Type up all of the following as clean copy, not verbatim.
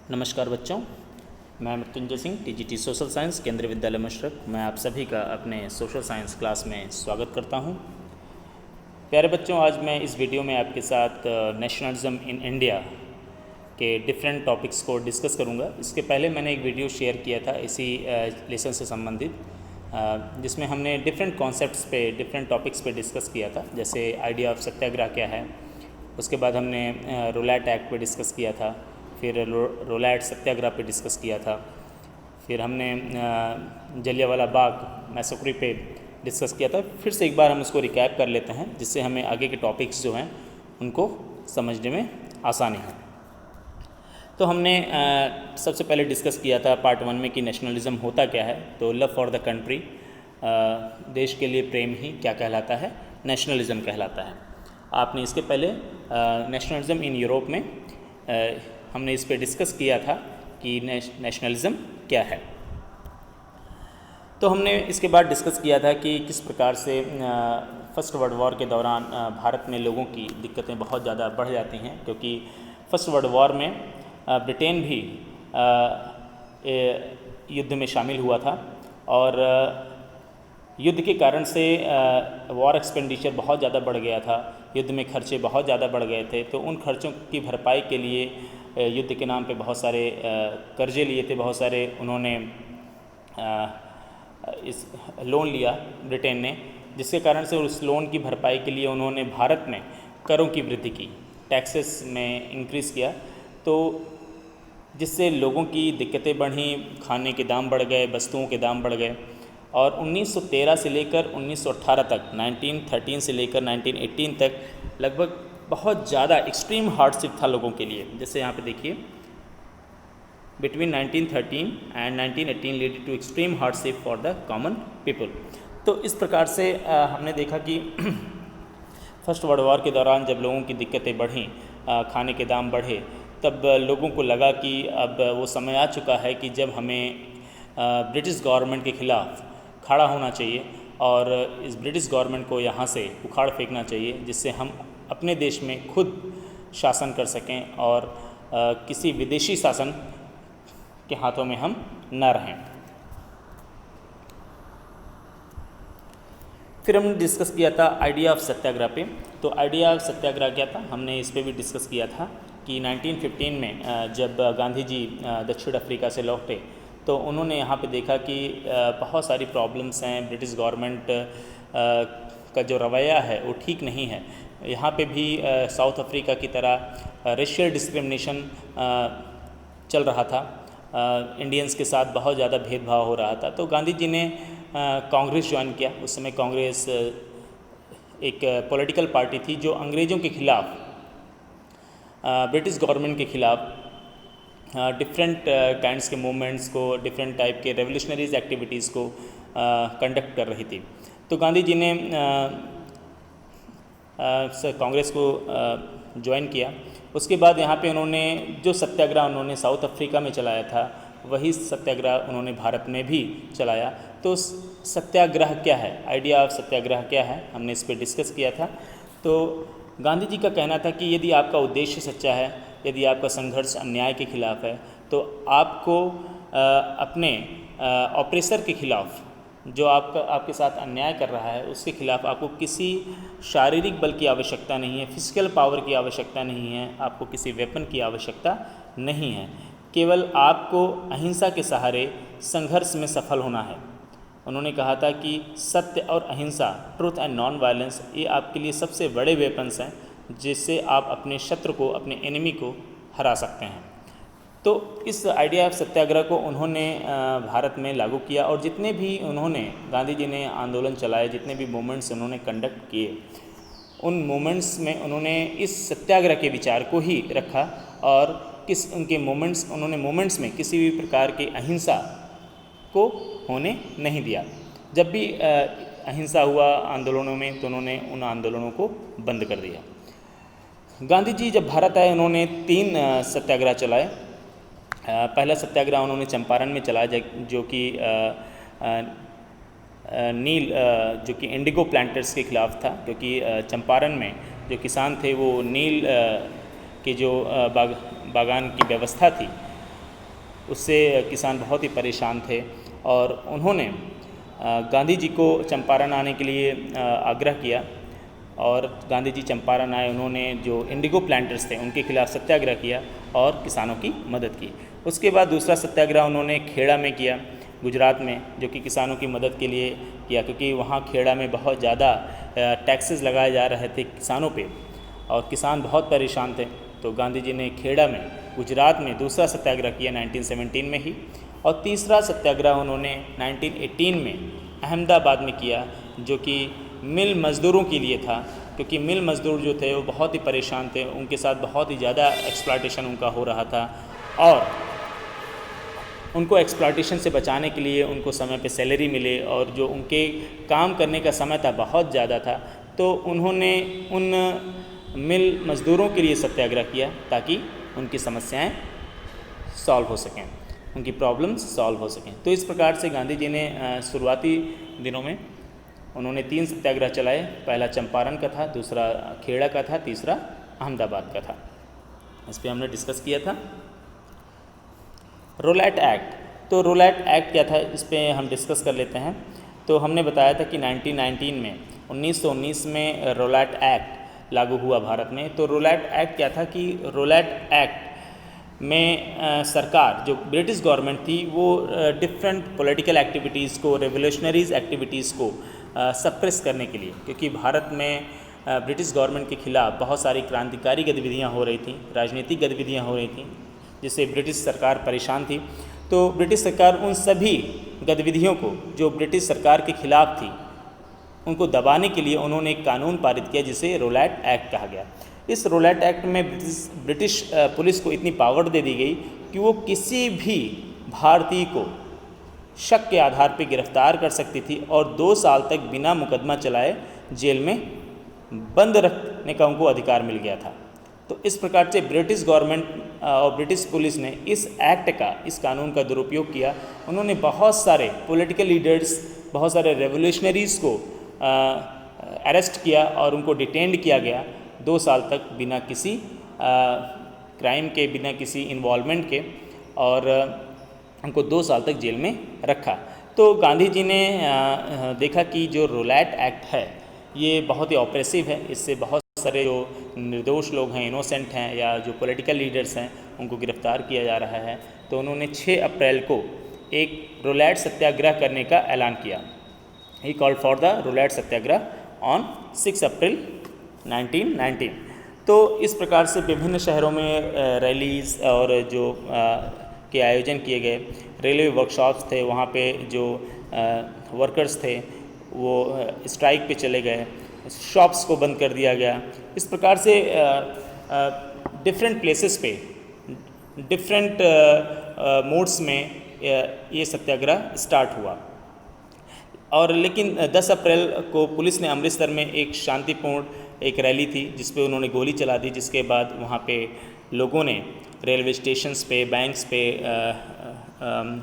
नमस्कार बच्चों, मैं Mrityunjay Singh TGT social science केंद्रीय विद्यालय मशरक। मैं आप सभी का अपने सोशल साइंस क्लास में स्वागत करता हूं। प्यारे बच्चों, आज मैं इस वीडियो में आपके साथ नेशनलिज्म इन इंडिया के डिफरेंट टॉपिक्स को डिस्कस करूंगा। इसके पहले मैंने एक वीडियो शेयर किया था इसी लेसन से संबंधित, जिसमें हमने डिफरेंट कॉन्सेप्ट्स पे, डिफरेंट टॉपिक्स पे डिस्कस किया था। जैसे आइडिया ऑफ सत्याग्रह क्या है, उसके बाद हमने रोलैट एक्ट पे डिस्कस किया था, फिर रोलैट सत्याग्रह पे डिस्कस किया था, फिर हमने जलियांवाला बाग मैसेक्री पे डिस्कस किया था। फिर से एक बार हम उसको रिकैप कर लेते हैं, जिससे हमें आगे के टॉपिक्स जो हैं उनको समझने में आसानी हो। तो हमने सबसे पहले डिस्कस किया था पार्ट 1 में कि नेशनलिज्म होता क्या है। तो लव फॉर द कंट्री, देश के लिए प्रेम ही क्या कहलाता है, नेशनलिज्म कहलाता है। आपने इसके पहले नेशनलिज्म इन यूरोप में हमने इस पे डिस्कस किया था कि नेशनलिज्म क्या है। तो हमने इसके बाद डिस्कस किया था कि किस प्रकार से फर्स्ट वर्ल्ड वॉर के दौरान भारत में लोगों की दिक्कतें बहुत ज़्यादा बढ़ जाती हैं, क्योंकि फर्स्ट वर्ल्ड वॉर में ब्रिटेन भी युद्ध में शामिल हुआ था और युद्ध के कारण से वॉर एक्सपेंडिचर बहुत ज़्यादा बढ़ गया था। युद्ध में खर्चे बहुत ज़्यादा बढ़ गए थे। तो उन खर्चों की भरपाई के लिए युद्ध के नाम पे बहुत सारे कर्जे लिए थे, बहुत सारे उन्होंने इस लोन लिया ब्रिटेन ने, जिसके कारण से उस लोन की भरपाई के लिए उन्होंने भारत में करों की वृद्धि की, टैक्सेस में इंक्रीज़ किया। तो जिससे लोगों की दिक्कतें बढ़ीं, खाने के दाम बढ़ गए, वस्तुओं के दाम बढ़ गए। और 1913 से लेकर 1918 तक, 1913 से लेकर 1918 तक लगभग बहुत ज़्यादा एक्सट्रीम हार्डशिप था लोगों के लिए। जैसे यहाँ पे देखिए, between 1913 and 1918 lead to extreme hardship for the common people. तो इस प्रकार से हमने देखा कि फर्स्ट वर्ल्ड वॉर के दौरान जब लोगों की दिक्कतें बढ़ीं, खाने के दाम बढ़े, तब लोगों को लगा कि अब वो समय आ चुका है कि जब हमें ब्रिटिश गवर्नमेंट के ख़िलाफ़ खड़ा होना चाहिए और इस ब्रिटिश गवर्नमेंट को यहाँ से उखाड़ फेंकना चाहिए, जिससे हम अपने देश में खुद शासन कर सकें और किसी विदेशी शासन के हाथों में हम न रहें। फिर हमने डिस्कस किया था आइडिया ऑफ सत्याग्रह पे। तो आइडिया ऑफ सत्याग्रह क्या था, हमने इस पे भी डिस्कस किया था कि 1915 में जब गांधी जी दक्षिण अफ्रीका से लौटे, तो उन्होंने यहाँ पे देखा कि बहुत सारी प्रॉब्लम्स हैं, ब्रिटिश गवर्नमेंट का जो रवैया है वो ठीक नहीं है। यहाँ पे भी साउथ अफ्रीका की तरह रेशियल डिस्क्रिमिनेशन चल रहा था, इंडियंस के साथ बहुत ज़्यादा भेदभाव हो रहा था। तो गांधी जी ने कांग्रेस ज्वाइन किया। उस समय कांग्रेस एक पॉलिटिकल पार्टी थी जो अंग्रेज़ों के ख़िलाफ़, ब्रिटिश गवर्नमेंट के ख़िलाफ़ डिफरेंट काइंड्स के मूवमेंट्स को, डिफरेंट टाइप के रेवोल्यूशनरीज एक्टिविटीज़ को कंडक्ट कर रही थी। तो गांधी जी ने कांग्रेस को ज्वाइन किया। उसके बाद यहाँ पे उन्होंने जो सत्याग्रह उन्होंने साउथ अफ्रीका में चलाया था, वही सत्याग्रह उन्होंने भारत में भी चलाया। तो सत्याग्रह क्या है, आइडिया ऑफ सत्याग्रह क्या है, हमने इस पर डिस्कस किया था। तो गांधी जी का कहना था कि यदि आपका उद्देश्य सच्चा है, यदि आपका संघर्ष अन्याय के खिलाफ है, तो आपको अपने ऑप्रेसर के खिलाफ, जो आपके साथ अन्याय कर रहा है, उसके खिलाफ आपको किसी शारीरिक बल की आवश्यकता नहीं है, फिजिकल पावर की आवश्यकता नहीं है, आपको किसी वेपन की आवश्यकता नहीं है। केवल आपको अहिंसा के सहारे संघर्ष में सफल होना है। उन्होंने कहा था कि सत्य और अहिंसा, ट्रूथ एंड नॉन वायलेंस, ये आपके लिए सबसे बड़े वेपन्स हैं, जिससे आप अपने शत्रु को, अपने एनिमी को हरा सकते हैं। तो इस आइडिया ऑफ सत्याग्रह को उन्होंने भारत में लागू किया और जितने भी उन्होंने, गांधी जी ने आंदोलन चलाए, जितने भी मूवमेंट्स उन्होंने कंडक्ट किए, उन मूवमेंट्स में उन्होंने इस सत्याग्रह के विचार को ही रखा और उनके मूवमेंट्स में किसी भी प्रकार की अहिंसा को होने नहीं दिया। जब भी अहिंसा हुआ आंदोलनों में, तो उन्होंने उन आंदोलनों को बंद कर दिया। गांधी जी जब भारत आए, उन्होंने 3 सत्याग्रह चलाए। पहला सत्याग्रह उन्होंने चंपारण में चलाया, जो कि नील, जो कि इंडिगो प्लांटर्स के ख़िलाफ़ था, क्योंकि चंपारण में जो किसान थे वो नील के जो बागान की व्यवस्था थी उससे किसान बहुत ही परेशान थे और उन्होंने गांधी जी को चंपारण आने के लिए आग्रह किया और गांधी जी चंपारण आए। उन्होंने जो इंडिगो प्लांटर्स थे उनके खिलाफ सत्याग्रह किया और किसानों की मदद की। उसके बाद दूसरा सत्याग्रह उन्होंने खेड़ा में किया, गुजरात में, जो कि किसानों की मदद के लिए किया, क्योंकि वहाँ खेड़ा में बहुत ज़्यादा टैक्सेस लगाए जा रहे थे किसानों पे और किसान बहुत परेशान थे। तो गांधी जी ने खेड़ा में, गुजरात में दूसरा सत्याग्रह किया 1917 में ही। और तीसरा सत्याग्रह उन्होंने 1918 में अहमदाबाद में किया, जो कि मिल मज़दूरों के लिए था, क्योंकि मिल मज़दूर जो थे वो बहुत ही परेशान थे, उनके साथ बहुत ही ज़्यादा एक्सप्लॉयटेशन उनका हो रहा था और उनको एक्सप्लॉयटेशन से बचाने के लिए उनको समय पे सैलरी मिले और जो उनके काम करने का समय था बहुत ज़्यादा था, तो उन्होंने उन मिल मज़दूरों के लिए सत्याग्रह किया ताकि उनकी समस्याएं सॉल्व हो सकें, उनकी प्रॉब्लम्स सॉल्व हो सकें। तो इस प्रकार से गांधी जी ने शुरुआती दिनों में उन्होंने 3 सत्याग्रह चलाए। पहला चंपारण का था, दूसरा खेड़ा का था, तीसरा अहमदाबाद का था। इस पर हमने डिस्कस किया था। रोलैट एक्ट, तो रोलैट एक्ट क्या था, इस पर हम डिस्कस कर लेते हैं। तो हमने बताया था कि 1919 में रोलैट एक्ट लागू हुआ भारत में। तो रोलैट एक्ट क्या था कि रोलैट एक्ट में सरकार, जो ब्रिटिश गवर्नमेंट थी, वो डिफरेंट पॉलिटिकल एक्टिविटीज़ को, रेवोल्यूशनरीज एक्टिविटीज़ को सप्रेस करने के लिए, क्योंकि भारत में ब्रिटिश गवर्नमेंट के खिलाफ बहुत सारी क्रांतिकारी गतिविधियां हो रही थी, राजनीतिक गतिविधियां हो रही थी, जिससे ब्रिटिश सरकार परेशान थी। तो ब्रिटिश सरकार उन सभी गतिविधियों को जो ब्रिटिश सरकार के खिलाफ थी, उनको दबाने के लिए उन्होंने एक कानून पारित किया जिसे रोलैट एक्ट कहा गया। इस रोलैट एक्ट में ब्रिटिश पुलिस को इतनी पावर दे दी गई कि वो किसी भी भारतीय को शक के आधार पर गिरफ्तार कर सकती थी और 2 साल तक बिना मुकदमा चलाए जेल में बंद रखने का उनको अधिकार मिल गया था। तो इस प्रकार से ब्रिटिश गवर्नमेंट और ब्रिटिश पुलिस ने इस एक्ट का, इस कानून का दुरुपयोग किया। उन्होंने बहुत सारे पॉलिटिकल लीडर्स, बहुत सारे रेवोल्यूशनरीज़ को अरेस्ट किया और उनको डिटेंड किया गया 2 साल तक बिना किसी क्राइम के, बिना किसी इन्वॉल्वमेंट के, और उनको 2 साल तक जेल में रखा। तो गांधी जी ने देखा कि जो रोलैट एक्ट है ये बहुत ही ऑप्रेसिव है, इससे बहुत सारे जो निर्दोष लोग हैं, इनोसेंट हैं, या जो पॉलिटिकल लीडर्स हैं, उनको गिरफ्तार किया जा रहा है। तो उन्होंने 6 अप्रैल को एक रोलैट सत्याग्रह करने का ऐलान किया। He called for the Rowlatt Satyagraha on 6 अप्रैल 1919। तो इस प्रकार से विभिन्न शहरों में रैलीज और जो के आयोजन किए गए, रेलवे वर्कशॉप्स थे, वहाँ पे जो वर्कर्स थे वो स्ट्राइक पे चले गए, शॉप्स को बंद कर दिया गया। इस प्रकार से डिफरेंट प्लेसेस पे, डिफरेंट मोड्स में ये सत्याग्रह स्टार्ट हुआ। और लेकिन 10 अप्रैल को पुलिस ने अमृतसर में एक शांतिपूर्ण एक रैली थी जिस पे उन्होंने गोली चला दी, जिसके बाद वहाँ पे लोगों ने रेलवे स्टेशंस पे, बैंक्स पे,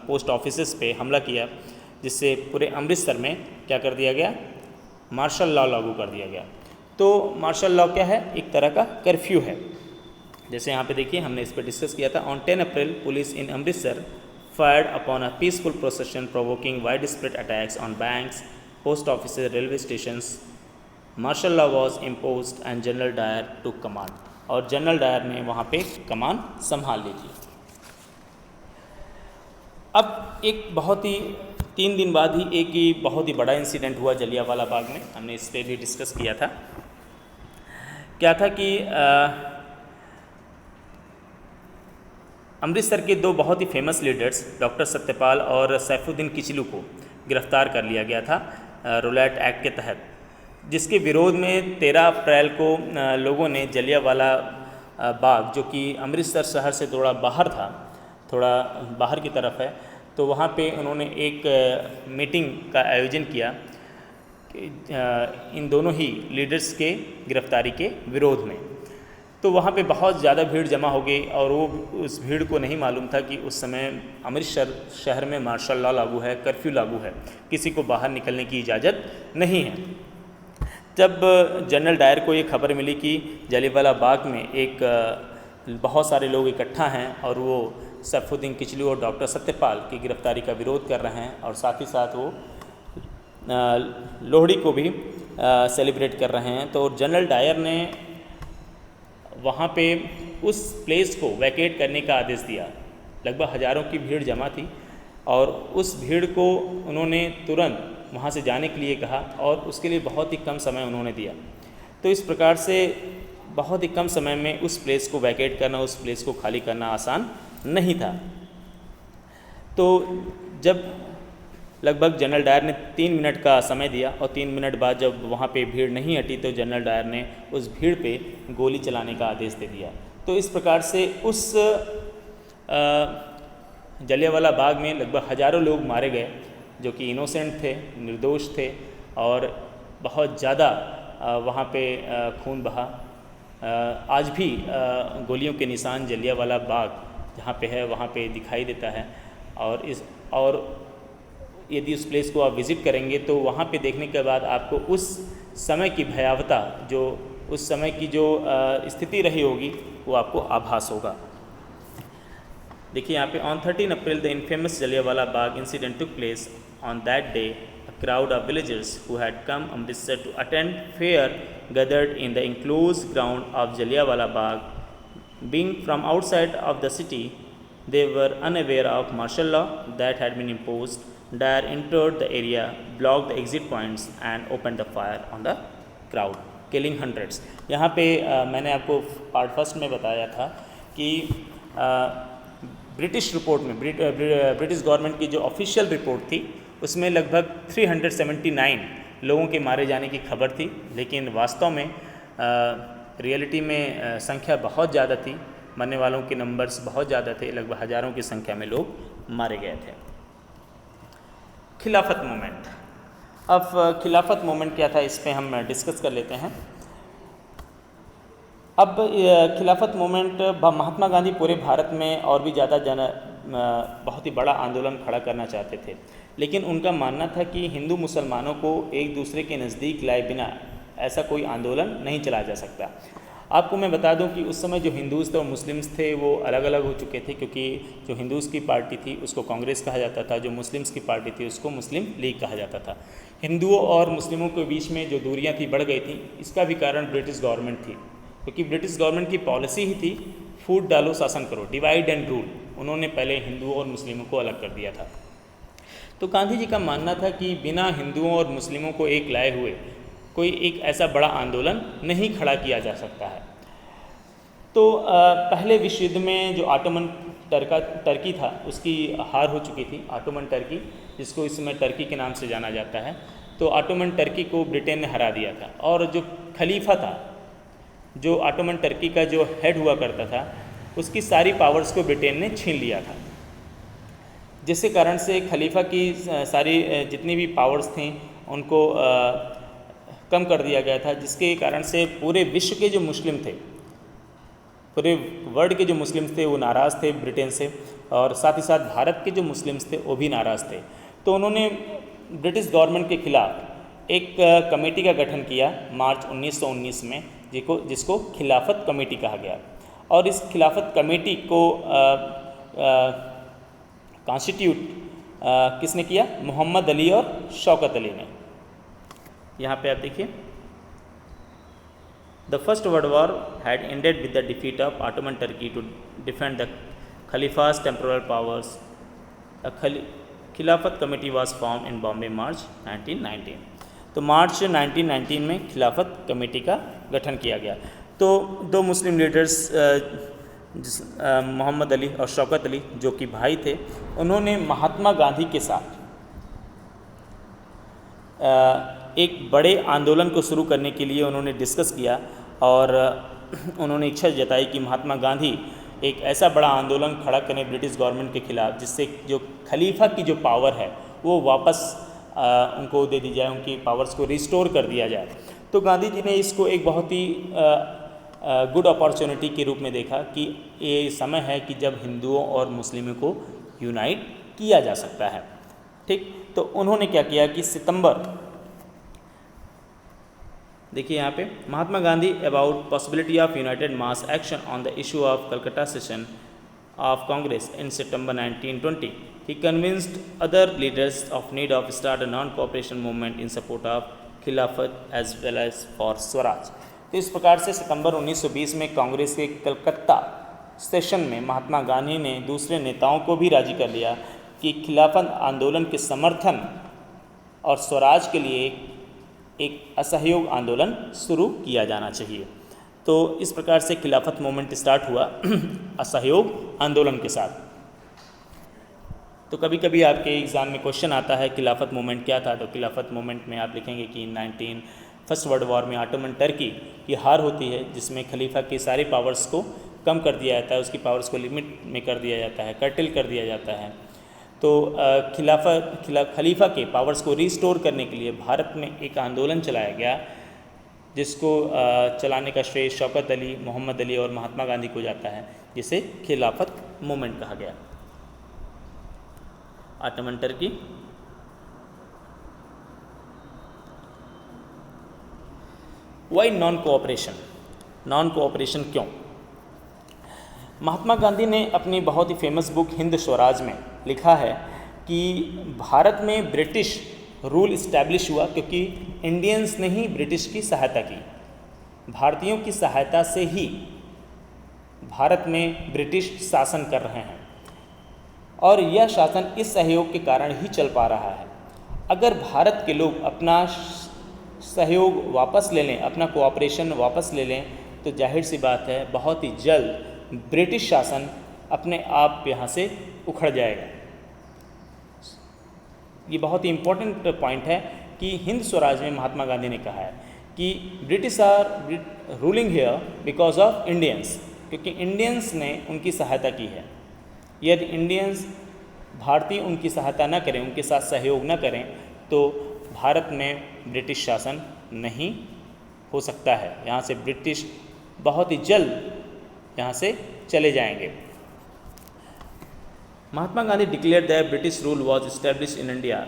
पोस्ट ऑफिसेस पे हमला किया, जिससे पूरे अमृतसर में क्या कर दिया गया, मार्शल लॉ लागू कर दिया गया। तो मार्शल लॉ क्या है, एक तरह का कर्फ्यू है। जैसे यहाँ पे देखिए हमने इस पर डिस्कस किया था। On 10 April police in Amritsar fired upon a peaceful procession provoking widespread attacks on banks, post offices, railway stations. Martial law was imposed and General Dyer took command. और जनरल डायर ने वहाँ पे कमान संभाल ली थी। अब एक बहुत ही 3 दिन बाद ही एक ही बहुत ही बड़ा इंसिडेंट हुआ जलियांवाला बाग में। हमने इस पर भी डिस्कस किया था। क्या था कि अमृतसर के 2 बहुत ही फेमस लीडर्स डॉक्टर सत्यपाल और सैफुद्दीन किचलू को गिरफ्तार कर लिया गया था रोलैट एक्ट के तहत, जिसके विरोध में 13 अप्रैल को लोगों ने जलियांवाला बाग, जो कि अमृतसर शहर से थोड़ा बाहर था, थोड़ा बाहर की तरफ है, तो वहाँ पे उन्होंने एक मीटिंग का आयोजन किया इन दोनों ही लीडर्स के गिरफ्तारी के विरोध में। तो वहाँ पे बहुत ज़्यादा भीड़ जमा हो गई और वो उस भीड़ को नहीं मालूम था कि उस समय अमृतसर शहर में मार्शल लॉ लागू है, कर्फ्यू लागू है, किसी को बाहर निकलने की इजाज़त नहीं है। जब जनरल डायर को ये खबर मिली कि जलियांवाला बाग में एक बहुत सारे लोग इकट्ठा हैं और वो सैफुद्दीन किचलू और डॉक्टर सत्यपाल की गिरफ्तारी का विरोध कर रहे हैं और साथ ही साथ वो लोहड़ी को भी सेलिब्रेट कर रहे हैं। तो जनरल डायर ने वहाँ पे उस प्लेस को वैकेट करने का आदेश दिया। लगभग हज़ारों की भीड़ जमा थी और उस भीड़ को उन्होंने तुरंत वहाँ से जाने के लिए कहा और उसके लिए बहुत ही कम समय उन्होंने दिया। तो इस प्रकार से बहुत ही कम समय में उस प्लेस को वैकेट करना, उस प्लेस को खाली करना आसान नहीं था। तो जब लगभग जनरल डायर ने 3 मिनट का समय दिया और 3 मिनट बाद जब वहाँ पे भीड़ नहीं हटी तो जनरल डायर ने उस भीड़ पे गोली चलाने का आदेश दे दिया। तो इस प्रकार से उस जलियांवाला बाग में लगभग हज़ारों लोग मारे गए जो कि इनोसेंट थे, निर्दोष थे और बहुत ज़्यादा वहाँ पे खून बहा। आज भी गोलियों के निशान जलियांवाला बाग जहाँ पे है वहाँ पे दिखाई देता है। और यदि उस प्लेस को आप विज़िट करेंगे तो वहाँ पे देखने के बाद आपको उस समय की भयावहता, जो उस समय की जो स्थिति रही होगी वो आपको आभास होगा। देखिए यहाँ पे on 13 April the infamous Jallianwala Bagh incident took place. On that day a crowd of villagers who had come Amritsar to attend fair gathered in the enclosed ground of Jallianwala Bagh. Being from outside of the city, they were unaware of martial law that had been imposed. Dyer entered the area, blocked the exit points and opened the fire on the crowd, killing hundreds. यहाँ पे मैंने आपको part first में बताया था कि British report में British government की जो ऑफिशियल रिपोर्ट थी उसमें लगभग 379 लोगों के मारे जाने की खबर थी, लेकिन वास्तव में रियलिटी में संख्या बहुत ज़्यादा थी। मरने वालों के नंबर्स बहुत ज़्यादा थे, लगभग हज़ारों की संख्या में लोग मारे गए थे। खिलाफत मूवमेंट। अब खिलाफत मूवमेंट क्या था इस पे हम डिस्कस कर लेते हैं। अब खिलाफत मूवमेंट महात्मा गांधी पूरे भारत में और भी ज़्यादा बहुत ही बड़ा आंदोलन खड़ा करना चाहते थे, लेकिन उनका मानना था कि हिंदू मुसलमानों को एक दूसरे के नज़दीक लाए बिना ऐसा कोई आंदोलन नहीं चलाया जा सकता। आपको मैं बता दूं कि उस समय जो हिंदूज़ थे और मुस्लिम्स थे वो अलग अलग हो चुके थे, क्योंकि जो हिंदूज़ की पार्टी थी उसको कांग्रेस कहा जाता था, जो मुस्लिम्स की पार्टी थी उसको मुस्लिम लीग कहा जाता था। हिंदुओं और मुस्लिमों के बीच में जो दूरियाँ थी बढ़ गई थी, इसका भी कारण ब्रिटिश गवर्नमेंट थी, क्योंकि ब्रिटिश गवर्नमेंट की पॉलिसी ही थी फूट डालो शासन करो, डिवाइड एंड रूल। उन्होंने पहले हिंदुओं और मुस्लिमों को अलग कर दिया था। तो गांधी जी का मानना था कि बिना हिंदुओं और मुस्लिमों को एक लाए हुए कोई एक ऐसा बड़ा आंदोलन नहीं खड़ा किया जा सकता है। तो पहले विश्व युद्ध में जो ऑटोमन टर्की था उसकी हार हो चुकी थी। ऑटोमन टर्की, जिसको इस समय टर्की के नाम से जाना जाता है, तो ऑटोमन टर्की को ब्रिटेन ने हरा दिया था। और जो खलीफा था, जो ऑटोमन टर्की का जो हेड हुआ करता था, उसकी सारी पावर्स को ब्रिटेन ने छीन लिया था, जिसके कारण से खलीफा की सारी जितनी भी पावर्स थीं उनको कम कर दिया गया था, जिसके कारण से पूरे विश्व के जो मुस्लिम थे, पूरे वर्ल्ड के जो मुस्लिम्स थे वो नाराज़ थे ब्रिटेन से, और साथ ही साथ भारत के जो मुस्लिम्स थे वो भी नाराज़ थे। तो उन्होंने ब्रिटिश गवर्नमेंट के खिलाफ एक कमेटी का गठन किया मार्च 1919 में, जिसको खिलाफत कमेटी कहा गया। और इस खिलाफत कमेटी को कॉन्स्टिट्यूट किसने किया? मोहम्मद अली और शौकत अली ने। यहाँ पे आप देखिए, the first world war had ended with the defeat of Ottoman Turkey to defend the khalifa's temporal powers. Khilafat committee was form in Bombay March 1919। तो मार्च 1919 में खिलाफत कमेटी का गठन किया गया। तो दो मुस्लिम लीडर्स मोहम्मद अली और शौकत अली, जो कि भाई थे, उन्होंने महात्मा गांधी के साथ एक बड़े आंदोलन को शुरू करने के लिए उन्होंने डिस्कस किया और उन्होंने इच्छा जताई कि महात्मा गांधी एक ऐसा बड़ा आंदोलन खड़ा करें ब्रिटिश गवर्नमेंट के खिलाफ, जिससे जो खलीफा की जो पावर है वो वापस उनको दे दी जाए, उनकी पावर्स को रिस्टोर कर दिया जाए। तो गांधी जी ने इसको एक बहुत ही गुड अपॉर्चुनिटी के रूप में देखा कि ये समय है कि जब हिंदुओं और मुस्लिमों को यूनाइट किया जा सकता है। ठीक, तो उन्होंने क्या किया कि सितंबर, देखिए यहाँ पे, Mahatma Gandhi about possibility of united mass action on the issue of Calcutta session of Congress in September 1920. He convinced other leaders of need of start a non-cooperation movement in support of खिलाफत as well as for Swaraj. तो इस प्रकार से सितंबर 1920 में कांग्रेस के Calcutta session में महात्मा गांधी ने दूसरे नेताओं को भी राजी कर लिया कि खिलाफत आंदोलन के समर्थन और स्वराज के लिए एक असहयोग आंदोलन शुरू किया जाना चाहिए। तो इस प्रकार से खिलाफत मूवमेंट स्टार्ट हुआ असहयोग आंदोलन के साथ। तो कभी कभी आपके एग्ज़ाम में क्वेश्चन आता है खिलाफत मूवमेंट क्या था, तो खिलाफत मूवमेंट में आप लिखेंगे कि फर्स्ट वर्ल्ड वॉर में ऑटोमन टर्की की हार होती है, जिसमें खलीफा के सारे पावर्स को कम कर दिया जाता है, उसकी पावर्स को लिमिट में कर दिया जाता है, कर्टेल कर दिया जाता है। तो खलीफा के पावर्स को रिस्टोर करने के लिए भारत में एक आंदोलन चलाया गया, जिसको चलाने का श्रेय शौकत अली, मोहम्मद अली और महात्मा गांधी को जाता है, जिसे खिलाफत मूवमेंट कहा गया। Ottoman Turkey, why non cooperation, non cooperation क्यों? महात्मा गांधी ने अपनी बहुत ही फेमस बुक हिंद स्वराज में लिखा है कि भारत में ब्रिटिश रूल इस्टेब्लिश हुआ क्योंकि इंडियंस ने ही ब्रिटिश की सहायता की। भारतीयों की सहायता से ही भारत में ब्रिटिश शासन कर रहे हैं और यह शासन इस सहयोग के कारण ही चल पा रहा है। अगर भारत के लोग अपना सहयोग वापस ले लें, अपना कोऑपरेशन वापस ले लें, तो जाहिर सी बात है बहुत ही जल्द ब्रिटिश शासन अपने आप यहाँ से उखड़ जाएगा। ये बहुत ही इम्पोर्टेंट पॉइंट है कि हिंद स्वराज में महात्मा गांधी ने कहा है कि British are ruling here because of Indians, क्योंकि इंडियंस ने उनकी सहायता की है। यदि इंडियंस भारतीय उनकी सहायता न करें, उनके साथ सहयोग न करें, तो भारत में ब्रिटिश शासन नहीं हो सकता है। यहाँ से ब्रिटिश बहुत ही जल्द यहाँ से चले जाएंगे। Mahatma Gandhi declared that British rule was established in India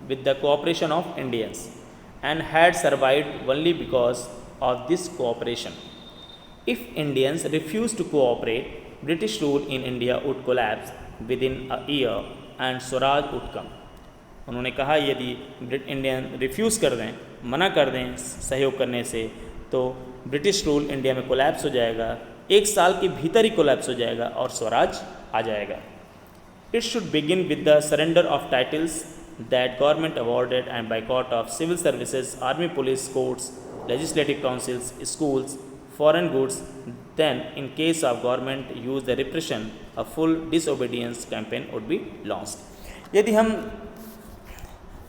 with the cooperation of Indians and had survived only because of this cooperation. If Indians refused to cooperate, British rule in India would collapse within a year and Swaraj would come. उन्होंने कहा यदि Indian refuse कर दें, मना कर दें सहयोग करने से, तो ब्रिटिश रूल इंडिया में कोलैप्स हो जाएगा, एक साल के भीतर ही कोलैप्स हो जाएगा और स्वराज आ जाएगा। It should begin with the surrender of titles that government awarded and boycott of civil services, army, police, courts, legislative councils, schools, foreign goods. Then, in case of government use the repression, a full disobedience campaign would be launched. यदि हम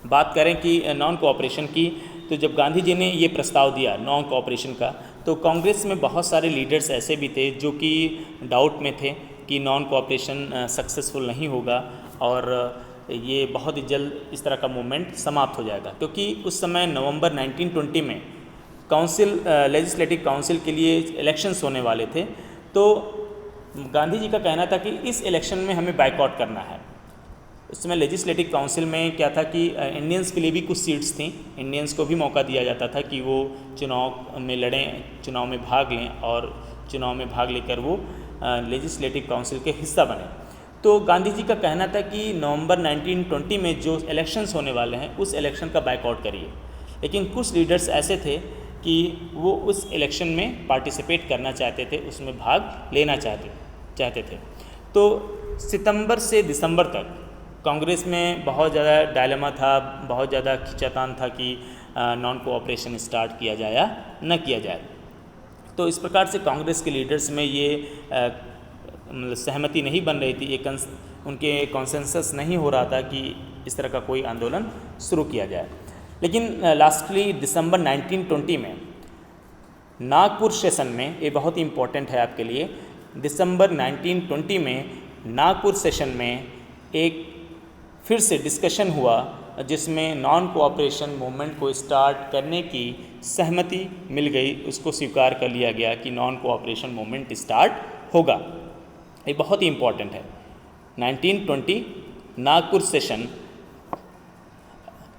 बात करें कि non cooperation की, तो जब गांधी जी ने ये प्रस्ताव दिया नॉन कोऑपरेशन का, तो कांग्रेस में बहुत सारे लीडर्स ऐसे भी थे जो कि डाउट में थे कि नॉन कोऑपरेशन सक्सेसफुल नहीं होगा और ये बहुत ही जल्द इस तरह का मूवमेंट समाप्त हो जाएगा, क्योंकि उस समय नवंबर 1920 में लेजिस्लेटिव काउंसिल के लिए इलेक्शंस होने वाले थे। तो गांधी जी का कहना था कि इस इलेक्शन में हमें बायकॉट करना है। उस समय लेजिस्लेटिव काउंसिल में क्या था कि इंडियंस के लिए भी कुछ सीट्स थी, इंडियंस को भी मौका दिया जाता था कि वो चुनाव में लड़ें, चुनाव में भाग लें और चुनाव में भाग लेकर वो लेजिस्लेटिव काउंसिल के हिस्सा बने। तो गांधी जी का कहना था कि नवंबर 1920 में जो इलेक्शंस होने वाले हैं उस इलेक्शन का बायकॉट करिए, लेकिन कुछ लीडर्स ऐसे थे कि वो उस इलेक्शन में पार्टिसिपेट करना चाहते थे, उसमें भाग लेना चाहते थे। तो सितंबर से दिसंबर तक कांग्रेस में बहुत ज़्यादा डायलेमा था, बहुत ज़्यादा खिंचातान था कि नॉन कोऑपरेशन स्टार्ट किया जाए या न किया जाए। तो इस प्रकार से कांग्रेस के लीडर्स में ये सहमति नहीं बन रही थी, उनके कॉन्सेंसस नहीं हो रहा था कि इस तरह का कोई आंदोलन शुरू किया जाए। लेकिन लास्टली दिसंबर 1920 में नागपुर सेशन में, ये बहुत ही इम्पोर्टेंट है आपके लिए, दिसंबर 1920 में नागपुर सेशन में एक फिर से डिस्कशन हुआ जिसमें नॉन कोऑपरेशन मूवमेंट को स्टार्ट करने की सहमति मिल गई, उसको स्वीकार कर लिया गया कि नॉन कोऑपरेशन मूवमेंट स्टार्ट होगा। ये बहुत ही इम्पोर्टेंट है। 1920 Nagpur session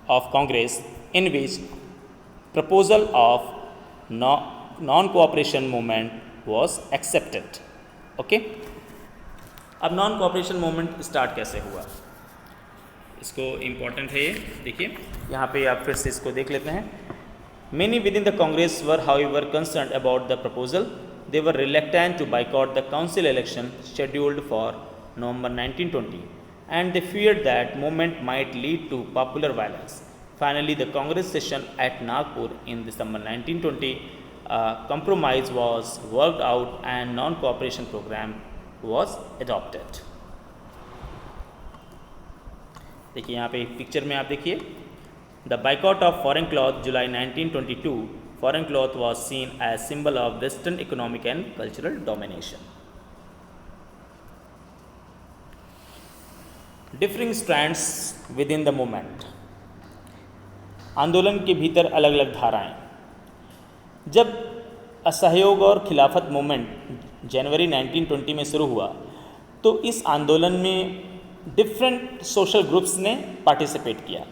of Congress in which proposal of non cooperation movement was accepted. Okay. अब नॉन कोऑपरेशन मूवमेंट स्टार्ट कैसे हुआ, इसको इम्पॉर्टेंट है ये, देखिए यहाँ पे आप फिर से इसको देख लेते हैं। Many within the Congress were, however, concerned about the proposal. They were reluctant to boycott the council election scheduled for November 1920, and they feared that movement might lead to popular violence. Finally, the Congress session at Nagpur in December 1920, a compromise was worked out and non-cooperation program was adopted. देखिए यहाँ पे picture में आप देखिए, The boycott of foreign cloth, July 1922, foreign cloth was seen as symbol of Western economic and cultural domination. Differing strands within the movement. आंदोलन के भीतर अलग अलग धाराएं। जब असहयोग और खिलाफत मूवमेंट जनवरी 1920 में शुरू हुआ तो इस आंदोलन में डिफरेंट सोशल ग्रुप्स ने पार्टिसिपेट किया।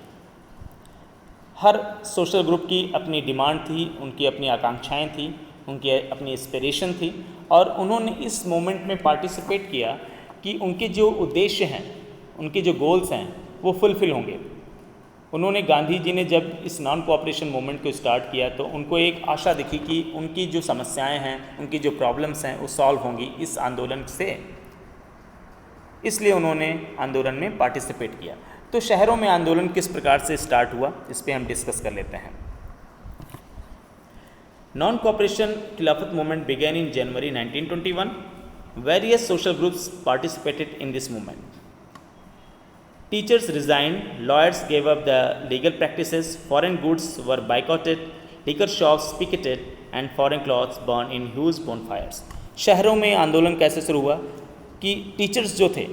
हर सोशल ग्रुप की अपनी डिमांड थी, उनकी अपनी आकांक्षाएं थी, उनकी अपनी एस्पिरेशन थी और उन्होंने इस मोमेंट में पार्टिसिपेट किया कि उनके जो उद्देश्य हैं, उनके जो गोल्स हैं वो फुलफ़िल होंगे। उन्होंने, गांधी जी ने जब इस नॉन कोऑपरेशन मूवमेंट को स्टार्ट किया तो उनको एक आशा दिखी कि उनकी जो समस्याएं हैं, उनकी जो प्रॉब्लम्स हैं वो सॉल्व होंगी इस आंदोलन से, इसलिए उन्होंने आंदोलन में पार्टिसिपेट किया। तो शहरों में आंदोलन किस प्रकार से स्टार्ट हुआ इस पे हम डिस्कस कर लेते हैं। Non cooperation Khilafat movement began in January 1921। Various social groups participated in this movement. Teachers resigned, lawyers gave up the legal practices, foreign goods were boycotted, liquor shops picketed and foreign cloths burn in huge bonfires. शहरों में आंदोलन कैसे शुरू हुआ कि teachers जो थे,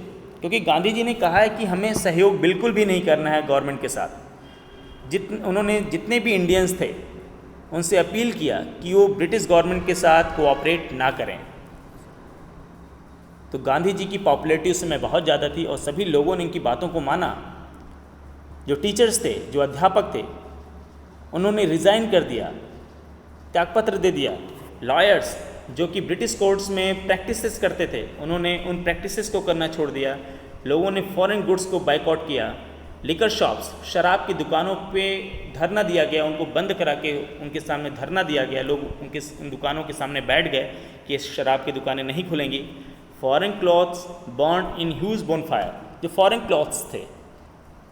क्योंकि गांधी जी ने कहा है कि हमें सहयोग बिल्कुल भी नहीं करना है गवर्नमेंट के साथ। उन्होंने जितने भी इंडियंस थे उनसे अपील किया कि वो ब्रिटिश गवर्नमेंट के साथ कोऑपरेट ना करें। तो गांधी जी की पॉपुलैरिटी उस समय बहुत ज़्यादा थी और सभी लोगों ने इनकी बातों को माना। जो टीचर्स थे, जो अध्यापक थे, उन्होंने रिज़ाइन कर दिया, त्यागपत्र दे दिया। लॉयर्स जो कि ब्रिटिश कोर्ट्स में प्रैक्टिसेस करते थे, उन्होंने उन प्रैक्टिसेस को करना छोड़ दिया। लोगों ने फॉरेन गुड्स को बाइकआउट किया। लिकर शॉप्स, शराब की दुकानों पे धरना दिया गया, उनको बंद करा के उनके सामने धरना दिया गया। लोग उन दुकानों के सामने बैठ गए कि शराब की दुकानें नहीं खुलेंगी। Foreign cloths burn in huge bonfire, जो फॉरेन क्लॉथ्स थे,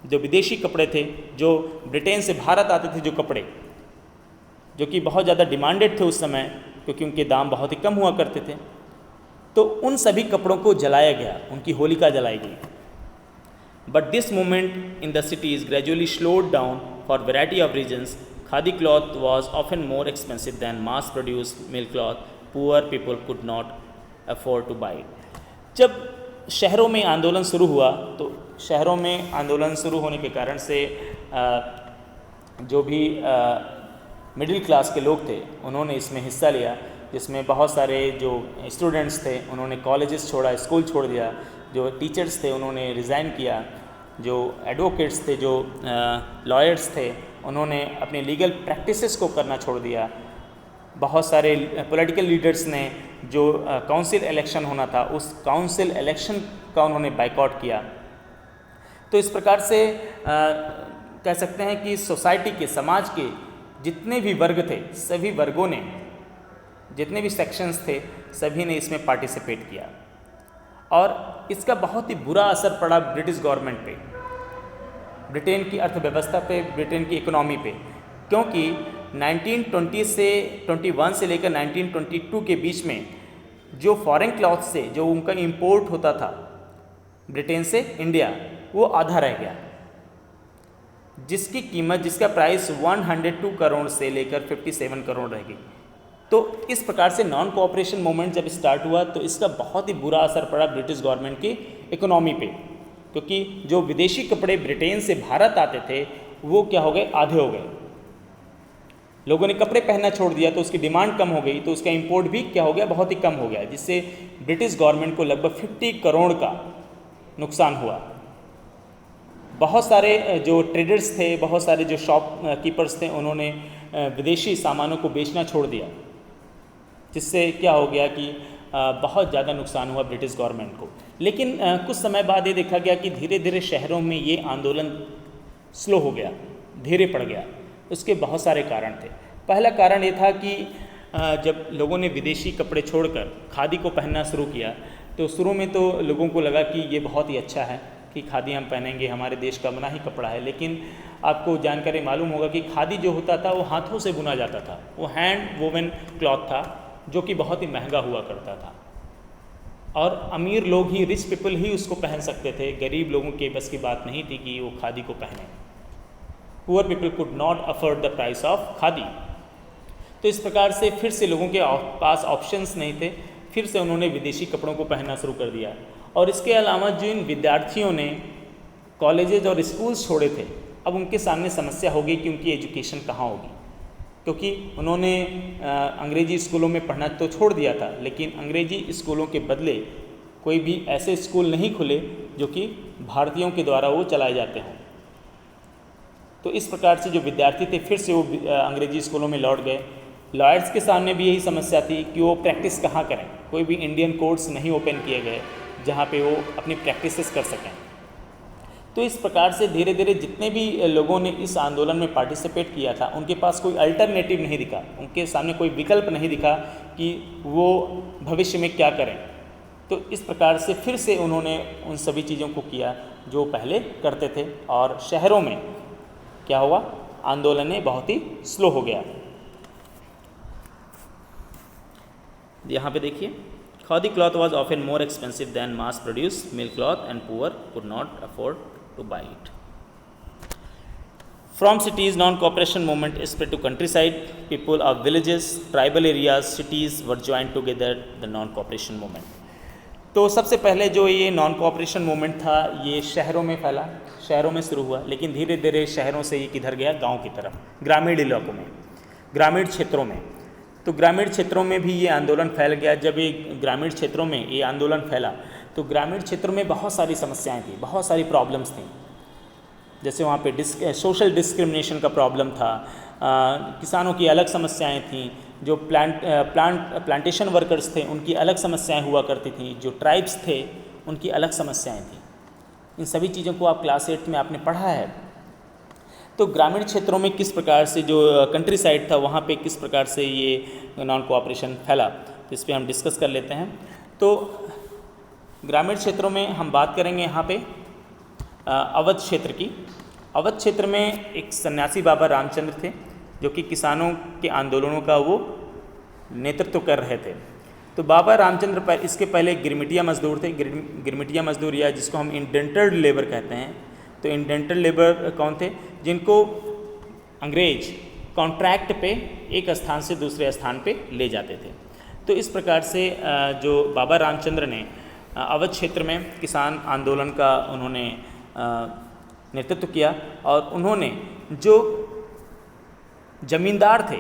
जो विदेशी कपड़े थे, जो ब्रिटेन से भारत आते थे, जो कपड़े जो कि बहुत ज़्यादा डिमांडेड थे उस समय क्योंकि उनके दाम बहुत ही कम हुआ करते थे, तो उन सभी कपड़ों को जलाया गया, उनकी होलिका जलाई गई। But this movement in the cities gradually slowed down for variety of reasons. Khadi cloth was often more expensive than mass produced mill cloth. Poor people could not afford to buy. जब शहरों में आंदोलन शुरू हुआ तो शहरों में आंदोलन शुरू होने के कारण से जो भी मिडिल क्लास के लोग थे उन्होंने इसमें हिस्सा लिया, जिसमें बहुत सारे जो स्टूडेंट्स थे उन्होंने कॉलेजेस छोड़ा, स्कूल छोड़ दिया। जो टीचर्स थे उन्होंने रिज़ाइन किया। जो एडवोकेट्स थे, जो लॉयर्स थे, उन्होंने अपने लीगल प्रैक्टिसेस को करना छोड़ दिया। बहुत सारे पॉलिटिकल लीडर्स ने जो काउंसिल इलेक्शन होना था उस काउंसिल इलेक्शन का उन्होंने बाइकआउट किया। तो इस प्रकार से कह सकते हैं कि सोसाइटी के, समाज के जितने भी वर्ग थे, सभी वर्गों ने, जितने भी सेक्शंस थे, सभी ने इसमें पार्टिसिपेट किया और इसका बहुत ही बुरा असर पड़ा ब्रिटिश गवर्नमेंट पे, ब्रिटेन की अर्थव्यवस्था पे, ब्रिटेन की इकोनॉमी पे, क्योंकि 1920 से 21 से लेकर 1922 के बीच में जो फॉरेन क्लॉथ से जो उनका इंपोर्ट होता था ब्रिटेन से इंडिया, वो आधा रह गया, जिसकी कीमत, जिसका प्राइस 102 करोड़ से लेकर 57 करोड़ रह गई। तो इस प्रकार से नॉन कोऑपरेशन मूवमेंट जब स्टार्ट हुआ तो इसका बहुत ही बुरा असर पड़ा ब्रिटिश गवर्नमेंट की इकोनॉमी पे, क्योंकि जो विदेशी कपड़े ब्रिटेन से भारत आते थे वो क्या हो गए, आधे हो गए। लोगों ने कपड़े पहनना छोड़ दिया तो उसकी डिमांड कम हो गई, तो उसका इंपोर्ट भी क्या हो गया, बहुत ही कम हो गया, जिससे ब्रिटिश गवर्नमेंट को लगभग 50 करोड़ का नुकसान हुआ। बहुत सारे जो ट्रेडर्स थे, बहुत सारे जो शॉप कीपर्स थे, उन्होंने विदेशी सामानों को बेचना छोड़ दिया, जिससे क्या हो गया कि बहुत ज़्यादा नुकसान हुआ ब्रिटिश गवर्नमेंट को। लेकिन कुछ समय बाद ये देखा गया कि धीरे धीरे शहरों में ये आंदोलन स्लो हो गया, धीरे पड़ गया। उसके बहुत सारे कारण थे। पहला कारण ये था कि जब लोगों ने विदेशी कपड़े छोड़कर खादी को पहनना शुरू किया तो शुरू में तो लोगों को लगा कि ये बहुत ही अच्छा है कि खादी हम पहनेंगे, हमारे देश का बना ही कपड़ा है। लेकिन आपको जानकारी मालूम होगा कि खादी जो होता था वो हाथों से बुना जाता था, वो हैंड वोवन क्लॉथ था जो कि बहुत ही महंगा हुआ करता था और अमीर लोग ही, रिच पीपल ही उसको पहन सकते थे। गरीब लोगों के बस की बात नहीं थी कि वो खादी को पहने। Poor people could not afford the price of khadi. तो इस प्रकार से फिर से लोगों के पास ऑप्शंस नहीं थे, फिर से उन्होंने विदेशी कपड़ों को पहनना शुरू कर दिया। और इसके अलावा जिन विद्यार्थियों ने कॉलेजेज और स्कूल्स छोड़े थे, अब उनके सामने समस्या होगी कि उनकी एजुकेशन कहाँ होगी, क्योंकि उन्होंने अंग्रेजी स्कूलों में पढ़ना तो छोड़ दिया था, लेकिन अंग्रेजी स्कूलों के बदले कोई भी ऐसे स्कूल नहीं खुले जो कि भारतीयों के द्वारा वो चलाए जाते हों। तो इस प्रकार से जो विद्यार्थी थे फिर से वो अंग्रेजी स्कूलों में लौट गए। लॉयर्स के सामने भी यही समस्या थी कि वो प्रैक्टिस कहाँ करें। कोई भी इंडियन कोर्ट्स नहीं ओपन किए गए जहाँ पे वो अपनी प्रैक्टिसेस कर सकें। तो इस प्रकार से धीरे धीरे जितने भी लोगों ने इस आंदोलन में पार्टिसिपेट किया था उनके पास कोई अल्टरनेटिव नहीं दिखा, उनके सामने कोई विकल्प नहीं दिखा कि वो भविष्य में क्या करें। तो इस प्रकार से फिर से उन्होंने उन सभी चीज़ों को किया जो पहले करते थे और शहरों में क्या हुआ, आंदोलन बहुत ही स्लो हो गया। यहाँ पे देखिए, khadi cloth was often more expensive than mass produce mill cloth and poor could not afford to by it. From cities, non-cooperation movement spread to countryside. People of villages, tribal areas, cities were joined together the non-cooperation movement. तो सबसे पहले जो ये non cooperation movement था ये शहरों में फैला, शहरों में शुरू हुआ, लेकिन धीरे धीरे शहरों से ये किधर गया, गांव की तरफ, ग्रामीण इलाकों में, ग्रामीण क्षेत्रों में। तो ग्रामीण क्षेत्रों में भी ये आंदोलन फैल गया। जब ये ग्रामीण क्षेत्रों में ये आंदोलन फैला तो ग्रामीण क्षेत्रों में बहुत सारी समस्याएं थी, बहुत सारी प्रॉब्लम्स थी। जैसे वहाँ पे सोशल डिस्क्रिमिनेशन का प्रॉब्लम था, किसानों की अलग समस्याएं थीं, जो प्लांटेशन वर्कर्स थे उनकी अलग समस्याएं हुआ करती थीं, जो ट्राइब्स थे उनकी अलग समस्याएं थीं। इन सभी चीज़ों को आप क्लास 8 में आपने पढ़ा है। तो ग्रामीण क्षेत्रों में किस प्रकार से जो कंट्री साइड था वहाँ पे किस प्रकार से ये नॉन कोऑपरेशन फैला, तो इस पर हम डिस्कस कर लेते हैं। तो ग्रामीण क्षेत्रों में हम बात करेंगे यहाँ पे अवध क्षेत्र की। अवध क्षेत्र में एक सन्यासी बाबा रामचंद्र थे जो कि किसानों के आंदोलनों का वो नेतृत्व कर रहे थे। तो बाबा रामचंद्र पर इसके पहले गिरमिटिया मजदूर थे। गिरमिटिया मजदूर या जिसको हम इंडेंटर्ड लेबर कहते हैं। तो इंडेंटर्ड लेबर कौन थे, जिनको अंग्रेज कॉन्ट्रैक्ट पे एक स्थान से दूसरे स्थान पे ले जाते थे। तो इस प्रकार से जो बाबा रामचंद्र ने अवध क्षेत्र में किसान आंदोलन का उन्होंने नेतृत्व किया और उन्होंने जो जमींदार थे,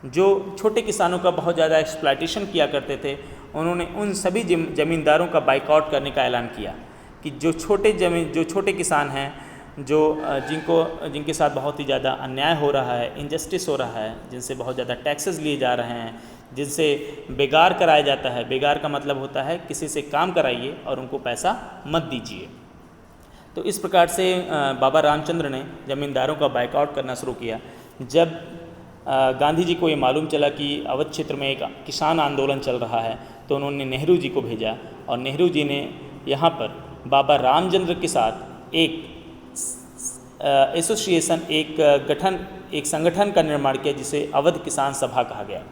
जो छोटे किसानों का बहुत ज़्यादा एक्सप्लॉयटेशन किया करते थे, उन्होंने उन सभी ज़मींदारों का बाइकआउट करने का ऐलान किया कि जो छोटे किसान हैं, जिनके साथ बहुत ही ज़्यादा अन्याय हो रहा है, इनजस्टिस हो रहा है, जिनसे बहुत ज़्यादा टैक्सेस लिए जा रहे हैं, जिनसे बेगार कराया जाता है। बेगार का मतलब होता है किसी से काम कराइए और उनको पैसा मत दीजिए। तो इस प्रकार से बाबा रामचंद्र ने ज़मींदारों का बाइकआउट करना शुरू किया। जब गांधी जी को ये मालूम चला कि अवध क्षेत्र में एक किसान आंदोलन चल रहा है तो उन्होंने नेहरू जी को भेजा और नेहरू जी ने यहाँ पर बाबा रामचंद्र के साथ एक एसोसिएशन, एक संगठन का निर्माण किया जिसे अवध किसान सभा कहा गया।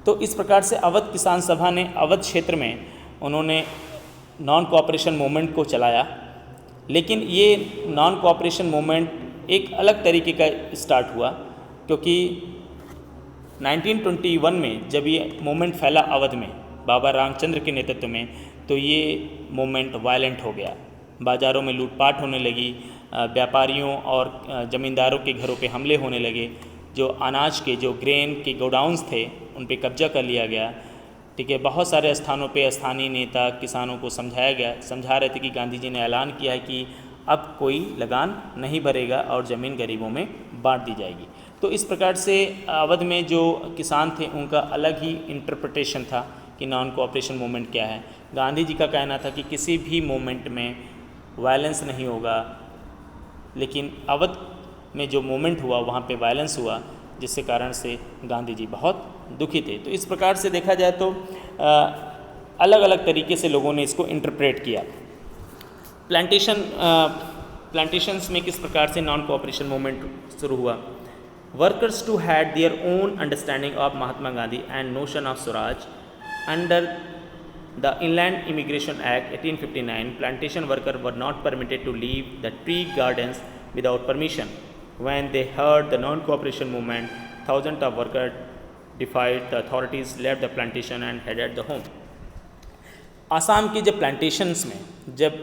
तो इस प्रकार से अवध किसान सभा ने अवध क्षेत्र में उन्होंने नॉन कोऑपरेशन मूवमेंट को चलाया। लेकिन ये नॉन कोऑपरेशन मूवमेंट एक अलग तरीके का स्टार्ट हुआ, क्योंकि 1921 में जब ये मूवमेंट फैला अवध में बाबा रामचंद्र के नेतृत्व में, तो ये मूवमेंट वायलेंट हो गया। बाज़ारों में लूटपाट होने लगी, व्यापारियों और ज़मींदारों के घरों पे हमले होने लगे। जो अनाज के, जो ग्रेन के गोडाउंस थे उन पे कब्जा कर लिया गया। ठीक है, बहुत सारे स्थानों पे स्थानीय नेता किसानों को समझा रहे थे कि गांधी जी ने ऐलान किया है कि अब कोई लगान नहीं भरेगा और ज़मीन गरीबों में बांट दी जाएगी। तो इस प्रकार से अवध में जो किसान थे उनका अलग ही इंटरप्रिटेशन था कि नॉन कोऑपरेशन मूवमेंट क्या है। गांधी जी का कहना था कि किसी भी मूवमेंट में वायलेंस नहीं होगा, लेकिन अवध में जो मूवमेंट हुआ वहाँ पे वायलेंस हुआ, जिसके कारण से गांधी जी बहुत दुखी थे। तो इस प्रकार से देखा जाए तो अलग अलग तरीके से लोगों ने इसको इंटरप्रेट किया। प्लांटेशंस में किस प्रकार से नॉन कोऑपरेशन मूवमेंट शुरू हुआ। Workers too had their own understanding of Mahatma Gandhi and notion of swaraj under the inland emigration act 1859 plantation worker were not permitted to leave the tree gardens without permission. When they heard the non-cooperation movement, thousands of workers defied the authorities, left the plantation and headed the home. Assam की जब plantations में जब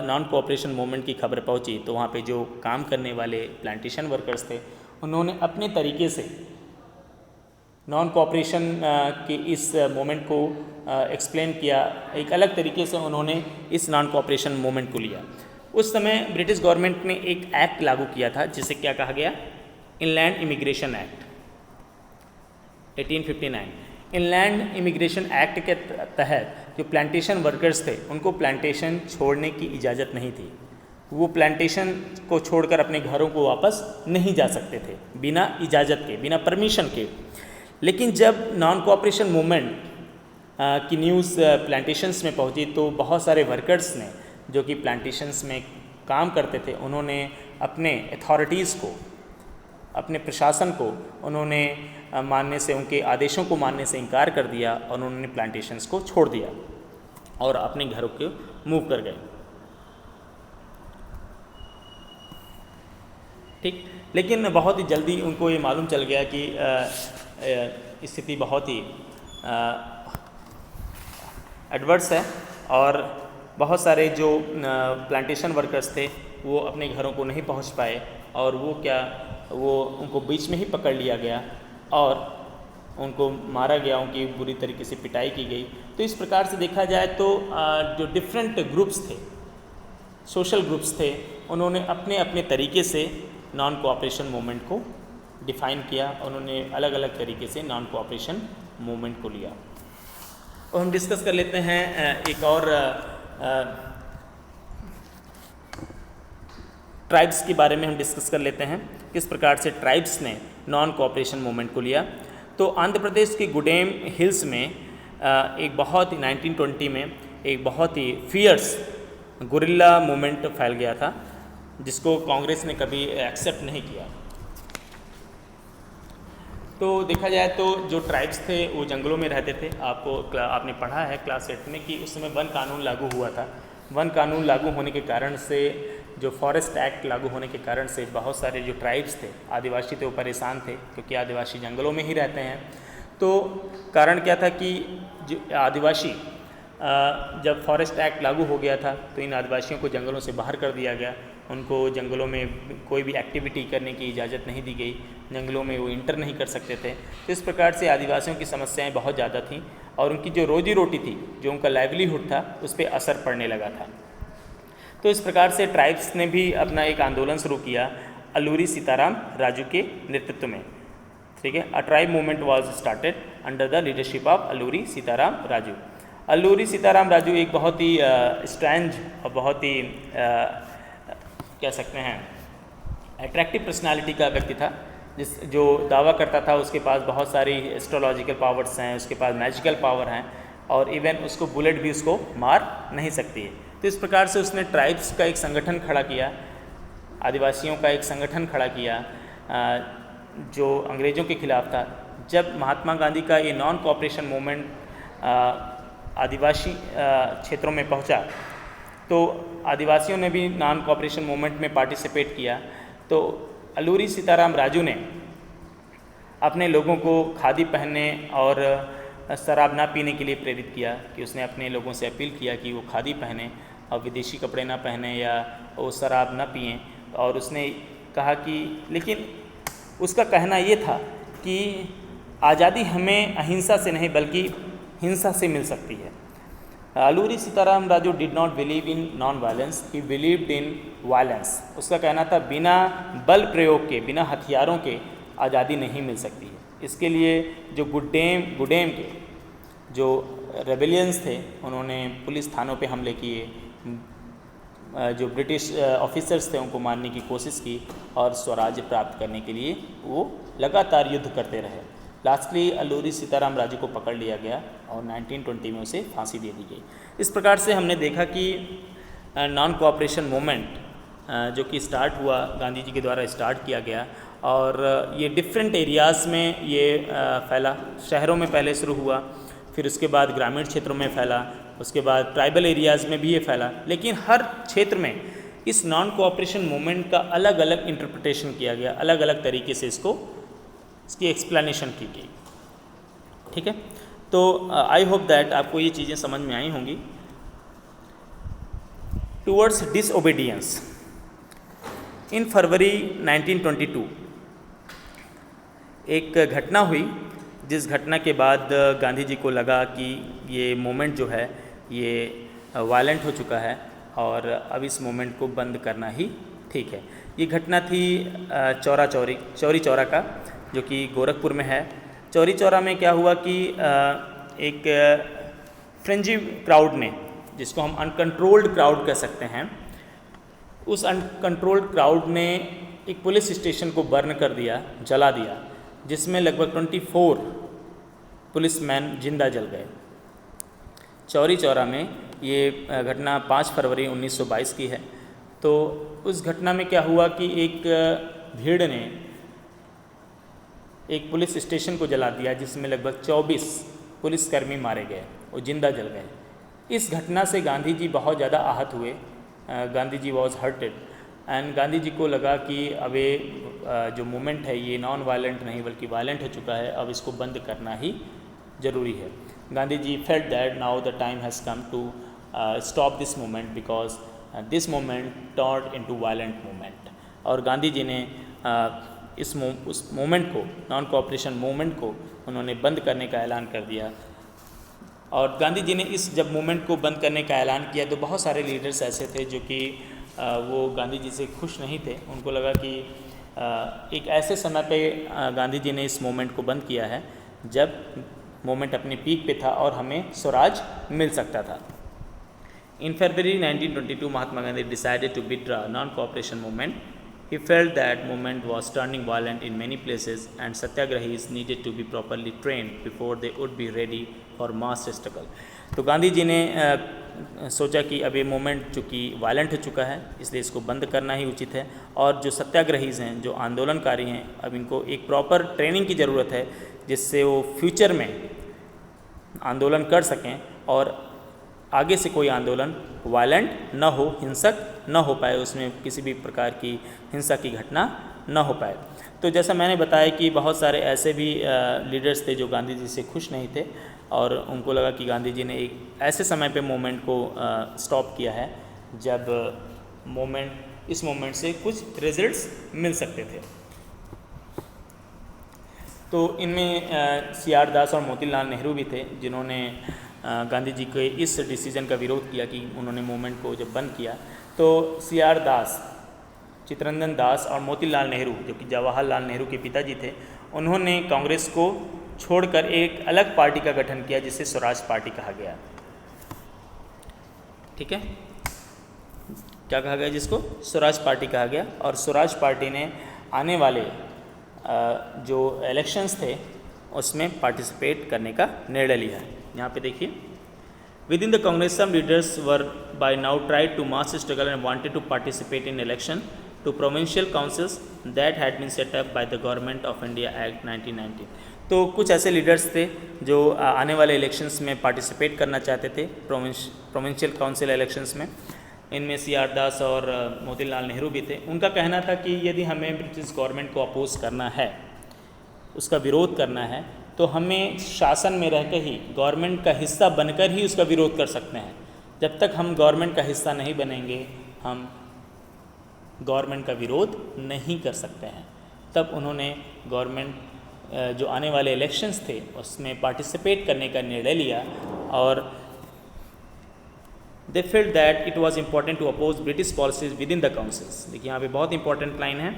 non cooperation movement की खबर पहुंची तो वहाँ पे जो काम करने वाले प्लांटेशन वर्कर्स थे उन्होंने अपने तरीके से नॉन कोऑपरेशन के इस मूवमेंट को एक्सप्लेन किया। एक अलग तरीके से उन्होंने इस नॉन कोऑपरेशन मूवमेंट को लिया। उस समय ब्रिटिश गवर्नमेंट ने एक एक्ट लागू किया था जिसे क्या कहा गया, inland emigration act 1859। Inland emigration act के तहत जो प्लांटेशन वर्कर्स थे उनको प्लांटेशन छोड़ने की इजाज़त नहीं थी। वो प्लांटेशन को छोड़कर अपने घरों को वापस नहीं जा सकते थे बिना इजाज़त के, बिना परमिशन के। लेकिन जब नॉन कोऑपरेशन मूवमेंट की न्यूज़ प्लांटेशंस में पहुंची तो बहुत सारे वर्कर्स ने जो कि प्लांटेशंस में काम करते थे उन्होंने अपने अथॉरिटीज़ को, अपने प्रशासन को उन्होंने मानने से, उनके आदेशों को मानने से इनकार कर दिया और उन्होंने प्लांटेशंस को छोड़ दिया और अपने घरों को मूव कर गए। ठीक, लेकिन बहुत ही जल्दी उनको ये मालूम चल गया कि स्थिति बहुत ही एडवर्स है और बहुत सारे जो प्लांटेशन वर्कर्स थे वो अपने घरों को नहीं पहुंच पाए और वो उनको बीच में ही पकड़ लिया गया और उनको मारा गया, उनकी बुरी तरीके से पिटाई की गई। तो इस प्रकार से देखा जाए तो जो डिफरेंट ग्रुप्स थे, सोशल ग्रुप्स थे, उन्होंने अपने अपने तरीके से नॉन कोऑपरेशन मूवमेंट को डिफ़ाइन किया। उन्होंने अलग अलग तरीके से नॉन कोऑपरेशन मूवमेंट को लिया। और हम डिस्कस कर लेते हैं एक और ट्राइब्स के बारे में हम डिस्कस कर लेते हैं, किस प्रकार से ट्राइब्स ने नॉन कोऑपरेशन मूवमेंट को लिया। तो आंध्र प्रदेश के गुडेम हिल्स में एक बहुत ही 1920 में एक बहुत ही फियर्स गुरिल्ला मूवमेंट फैल गया था जिसको कांग्रेस ने कभी एक्सेप्ट नहीं किया। तो देखा जाए तो जो ट्राइब्स थे वो जंगलों में रहते थे। आपने पढ़ा है क्लास 8 में कि उस समय वन कानून लागू हुआ था। वन कानून लागू होने के कारण से, जो फॉरेस्ट एक्ट लागू होने के कारण से बहुत सारे जो ट्राइब्स थे, आदिवासी थे, वो परेशान थे क्योंकि आदिवासी जंगलों में ही रहते हैं। तो कारण क्या था कि जो आदिवासी जब फॉरेस्ट एक्ट लागू हो गया था तो इन आदिवासियों को जंगलों से बाहर कर दिया गया। उनको जंगलों में कोई भी एक्टिविटी करने की इजाज़त नहीं दी गई, जंगलों में वो इंटर नहीं कर सकते थे। तो इस प्रकार से आदिवासियों की समस्याएं बहुत ज़्यादा थीं और उनकी जो रोजी रोटी थी, जो उनका लाइवलीहुड था, उस पर असर पड़ने लगा था। तो इस प्रकार से ट्राइब्स ने भी अपना एक आंदोलन शुरू किया अल्लूरी सीताराम राजू के नेतृत्व में। ठीक है, अ tribe movement was started under the leadership of Alluri Sitaram Raju. Alluri Sitaram Raju एक बहुत ही स्ट्रेंज और बहुत ही कह सकते हैं अट्रैक्टिव पर्सनालिटी का व्यक्ति था, जो दावा करता था उसके पास बहुत सारी एस्ट्रोलॉजिकल पावर्स हैं, उसके पास मैजिकल पावर हैं और इवन उसको बुलेट भी उसको मार नहीं सकती है। तो इस प्रकार से उसने ट्राइब्स का एक संगठन खड़ा किया, आदिवासियों का एक संगठन खड़ा किया जो अंग्रेज़ों के खिलाफ था। जब महात्मा गांधी का ये नॉन कोऑपरेशन मूवमेंट आदिवासी क्षेत्रों में पहुंचा तो आदिवासियों ने भी नॉन कोऑपरेशन मूवमेंट में पार्टिसिपेट किया। तो अल्लूरी सीताराम राजू ने अपने लोगों को खादी पहनने और शराब ना पीने के लिए प्रेरित किया कि उसने अपने लोगों से अपील किया कि वो खादी पहने और विदेशी कपड़े ना पहने या वो शराब ना पिएं। और उसने कहा कि, लेकिन उसका कहना ये था कि आज़ादी हमें अहिंसा से नहीं बल्कि हिंसा से मिल सकती है। Alluri Sitaram Raju did not believe in non violence, he believed in violence. उसका कहना था बिना बल प्रयोग के, बिना हथियारों के आज़ादी नहीं मिल सकती है। इसके लिए जो गुडेम के जो रेबेलियंस थे उन्होंने पुलिस थानों पे हमले किए, जो ब्रिटिश ऑफिसर्स थे उनको मारने की कोशिश की और स्वराज्य प्राप्त करने के लिए वो लगातार युद्ध करते रहे। लास्टली अल्लूरी सीताराम राजू को पकड़ लिया गया और 1920 में उसे फांसी दे दी गई। इस प्रकार से हमने देखा कि नॉन कोऑपरेशन मूवमेंट जो कि स्टार्ट हुआ, गांधी जी के द्वारा स्टार्ट किया गया और ये डिफरेंट एरियाज़ में ये फैला। शहरों में पहले शुरू हुआ, फिर उसके बाद ग्रामीण क्षेत्रों में फैला, उसके बाद ट्राइबल एरियाज़ में भी ये फैला। लेकिन हर क्षेत्र में इस नॉन कोऑपरेशन मूवमेंट का अलग अलग इंटरप्रिटेशन किया गया, अलग अलग तरीके से इसकी एक्सप्लेनेशन की गई। ठीक है, तो आई होप दैट आपको ये चीज़ें समझ में आई होंगी। टूवर्ड्स डिसओबीडियंस, इन फरवरी 1922 एक घटना हुई, जिस घटना के बाद गांधी जी को लगा कि ये मूवमेंट जो है ये वायलेंट हो चुका है और अब इस मूवमेंट को बंद करना ही ठीक है। ये घटना थी चौरी चौरा का, जो कि गोरखपुर में है। चौरी चौरा में क्या हुआ कि एक फ्रेंजी क्राउड ने, जिसको हम अनकंट्रोल्ड क्राउड कह सकते हैं, उस अनकंट्रोल्ड क्राउड ने एक पुलिस स्टेशन को बर्न कर दिया, जला दिया, जिसमें लगभग 24 पुलिसमैन जिंदा जल गए। चौरी चौरा में ये घटना 5 फरवरी 1922 की है। तो उस घटना में क्या हुआ कि एक भीड़ ने एक पुलिस स्टेशन को जला दिया, जिसमें लगभग 24 पुलिसकर्मी मारे गए और जिंदा जल गए। इस घटना से गांधी जी बहुत ज़्यादा आहत हुए। Gandhi ji was hurted and Gandhi ji को लगा कि अब ये जो मूवमेंट है ये नॉन वायलेंट नहीं बल्कि वायलेंट हो चुका है, अब इसको बंद करना ही ज़रूरी है। Gandhi ji felt that now the time has come to stop this movement because this movement turned into violent movement. और गांधी जी ने उस मूवमेंट को, नॉन कोऑपरेशन मूवमेंट को उन्होंने बंद करने का ऐलान कर दिया। और गांधी जी ने जब मूवमेंट को बंद करने का ऐलान किया तो बहुत सारे लीडर्स ऐसे थे जो कि वो गांधी जी से खुश नहीं थे। उनको लगा कि एक ऐसे समय पे गांधी जी ने इस मूवमेंट को बंद किया है जब मूवमेंट अपने पीक पे था और हमें स्वराज मिल सकता था। In February 1922 Mahatma Gandhi decided to withdraw non cooperation movement. He felt that movement was turning violent in many places and satyagrahis needed to be properly trained before they would be ready for mass struggle. तो गांधी जी ने सोचा कि अब ये movement चूँकि violent हो चुका है, इसलिए इसको बंद करना ही उचित है। और जो सत्याग्रहीज हैं, जो आंदोलनकारी हैं, अब इनको एक प्रॉपर ट्रेनिंग की ज़रूरत है जिससे वो फ्यूचर में आंदोलन कर सकें और आगे से कोई आंदोलन वायलेंट न हो, हिंसक न हो पाए, उसमें किसी भी प्रकार की हिंसा की घटना न हो पाए। तो जैसा मैंने बताया कि बहुत सारे ऐसे भी लीडर्स थे जो गांधी जी से खुश नहीं थे और उनको लगा कि गांधी जी ने एक ऐसे समय पे मूवमेंट को स्टॉप किया है जब इस मूवमेंट से कुछ रिजल्ट्स मिल सकते थे। तो इनमें CR दास और मोतीलाल नेहरू भी थे जिन्होंने गांधी जी के इस डिसीजन का विरोध किया कि उन्होंने मूवमेंट को जब बंद किया। तो CR दास, चित्तरंजन दास और मोतीलाल नेहरू, जो कि जवाहरलाल नेहरू के पिताजी थे, उन्होंने कांग्रेस को छोड़कर एक अलग पार्टी का गठन किया जिसे स्वराज पार्टी कहा गया। ठीक है, क्या कहा गया? जिसको स्वराज पार्टी कहा गया। और स्वराज पार्टी ने आने वाले जो इलेक्शंस थे उसमें पार्टिसिपेट करने का निर्णय लिया है। यहाँ पे देखिए, within the Congress some leaders were by now tried to mass struggle and wanted to participate in election to provincial councils that had been set up by the government of India act 1919। तो कुछ ऐसे leaders थे जो आने वाले elections में participate करना चाहते थे, प्रोविंशियल काउंसिल इलेक्शंस में। इनमें CR दास और मोतीलाल नेहरू भी थे। उनका कहना था कि यदि हमें ब्रिटिश गवर्नमेंट को अपोज करना है, उसका विरोध करना है, तो हमें शासन में रहकर ही, गवर्नमेंट का हिस्सा बनकर ही उसका विरोध कर सकते हैं। जब तक हम गवर्नमेंट का हिस्सा नहीं बनेंगे, हम गवर्नमेंट का विरोध नहीं कर सकते हैं। तब उन्होंने गवर्नमेंट जो आने वाले इलेक्शंस थे उसमें पार्टिसिपेट करने का निर्णय लिया और they felt that it was important to oppose British policies within the councils. देखिए यहाँ पे बहुत इंपॉर्टेंट लाइन है,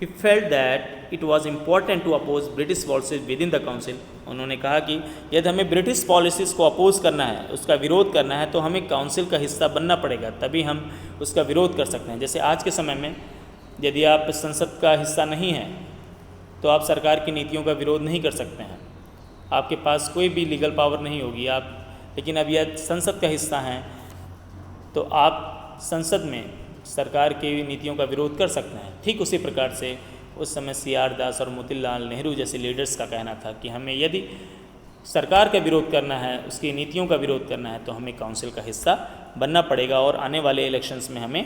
he felt that it was important to oppose British policies within the council. उन्होंने कहा कि यदि हमें ब्रिटिश पॉलिसीज़ को अपोज करना है, उसका विरोध करना है, तो हमें काउंसिल का हिस्सा बनना पड़ेगा, तभी हम उसका विरोध कर सकते हैं। जैसे आज के समय में यदि आप संसद का हिस्सा नहीं हैं तो आप सरकार की नीतियों का विरोध नहीं कर सकते हैं, आपके पास कोई भी लीगल पावर नहीं होगी आप। लेकिन अब यह संसद का हिस्सा हैं तो आप संसद में सरकार की नीतियों का विरोध कर सकते हैं। ठीक उसी प्रकार से उस समय CR दास और मोतीलाल नेहरू जैसे लीडर्स का कहना था कि हमें यदि सरकार का विरोध करना है, उसकी नीतियों का विरोध करना है, तो हमें काउंसिल का हिस्सा बनना पड़ेगा और आने वाले इलेक्शंस में हमें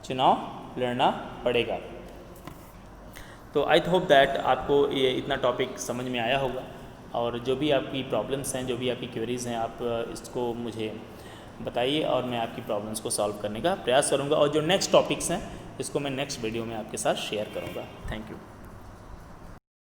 चुनाव लड़ना पड़ेगा। तो आई होप दैट आपको ये इतना टॉपिक समझ में आया होगा, और जो भी आपकी प्रॉब्लम्स हैं, जो भी आपकी क्वेरीज़ हैं, आप इसको मुझे बताइए और मैं आपकी प्रॉब्लम्स को सॉल्व करने का प्रयास करूंगा। और जो नेक्स्ट टॉपिक्स हैं इसको मैं नेक्स्ट वीडियो में आपके साथ शेयर करूंगा। Thank you.